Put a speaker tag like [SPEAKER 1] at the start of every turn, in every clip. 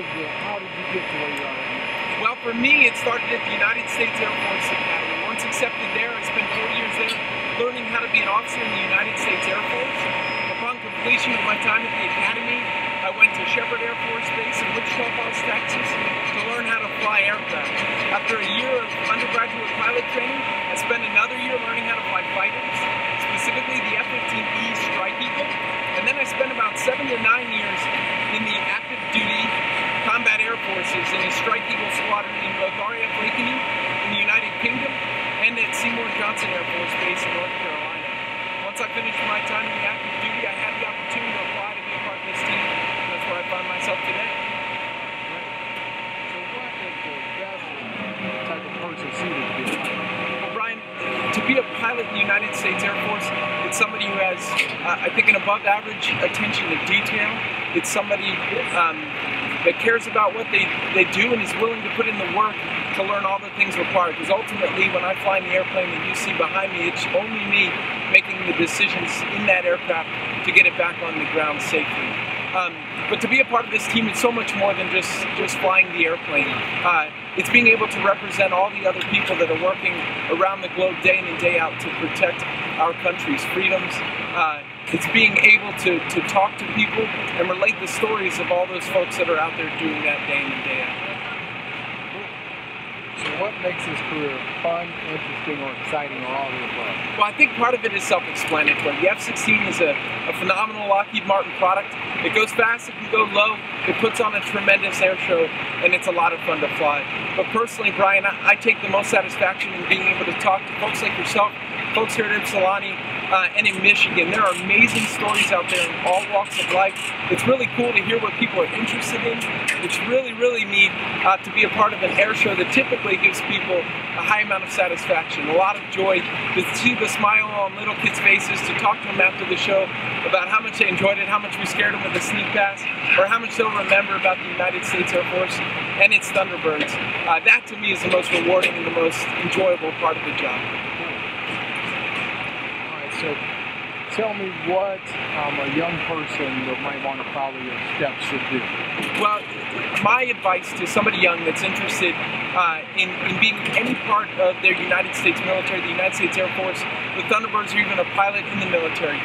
[SPEAKER 1] how did you get to where you are right now?
[SPEAKER 2] Well, for me, it started at the United States Air Force Academy. Once accepted there, I spent 4 years there learning how to be an officer in the United States Air Force. Upon completion of my time at the Academy, I went to Shepherd Air Force Base in Wichita Falls, Texas to learn how to fly aircraft. After a year of undergraduate pilot training, I spent another year learning how to fly fighters, specifically the F-15E Strike Eagle. And then I spent about 7 to 9 years in the active duty combat air forces in the Strike Eagle Squadron in both RAF Lakeney in the United Kingdom and at Seymour Johnson Air Force Base in North Carolina. Once I finished my time in the active duty, I had the opportunity to apply to be a part of this team, and that's where I find myself today.
[SPEAKER 1] So what is the best type of person suited to be a pilot?
[SPEAKER 2] Well, Brian, to be a pilot in the United States Air Force, it's somebody who has, I think, an above average attention to detail. It's somebody that cares about what they do and is willing to put in the work to learn all the things required. Because ultimately, when I fly in the airplane that you see behind me, it's only me making the decisions in that aircraft to get it back on the ground safely. But to be a part of this team, it's so much more than just flying the airplane. It's being able to represent all the other people that are working around the globe day in and day out to protect our country's freedoms. It's being able to talk to people and relate the stories of all those folks that are out there doing that day in and day out.
[SPEAKER 1] So what makes this career fun, interesting, or exciting, or all of the above?
[SPEAKER 2] Well, I think part of it is self-explanatory. The F-16 is a phenomenal Lockheed Martin product. It goes fast, it can go low, it puts on a tremendous air show, and it's a lot of fun to fly. But personally, Brian, I take the most satisfaction in being able to talk to folks like yourself, folks here at Ypsilanti, and in Michigan. There are amazing stories out there in all walks of life. It's really cool to hear what people are interested in. It's really, really neat to be a part of an air show that typically gives people a high amount of satisfaction, a lot of joy, to see the smile on little kids' faces, to talk to them after the show about how much they enjoyed it, how much we scared them with the sneak pass, or how much they'll remember about the United States Air Force and its Thunderbirds. That to me is the most rewarding and the most enjoyable part of the job.
[SPEAKER 1] So tell me what a young person that might want to follow your steps should do.
[SPEAKER 2] Well, my advice to somebody young that's interested in being any part of their United States military, the United States Air Force, the Thunderbirds, or even a pilot in the military,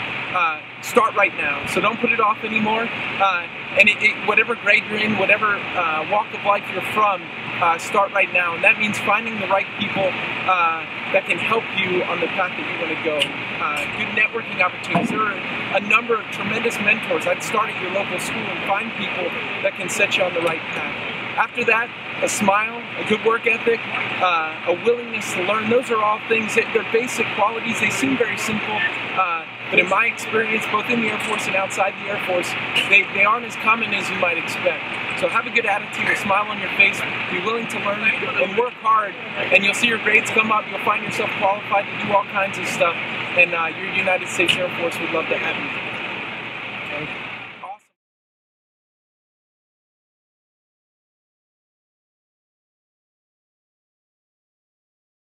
[SPEAKER 2] start right now. So don't put it off anymore. And whatever grade you're in, whatever walk of life you're from, start right now. And that means finding the right people that can help you on the path that you want to go. Good networking opportunities. There are a number of tremendous mentors. I'd start at your local school and find people that can set you on the right path. After that, a smile, a good work ethic, a willingness to learn. Those are all things that they're basic qualities. They seem very simple, but in my experience, both in the Air Force and outside the Air Force, they aren't as common as you might expect. So have a good attitude, a smile on your face, be willing to learn, and work hard, and you'll see your grades come up. You'll find yourself qualified to do all kinds of stuff, and your United States Air Force would love to have you.
[SPEAKER 1] Thank you.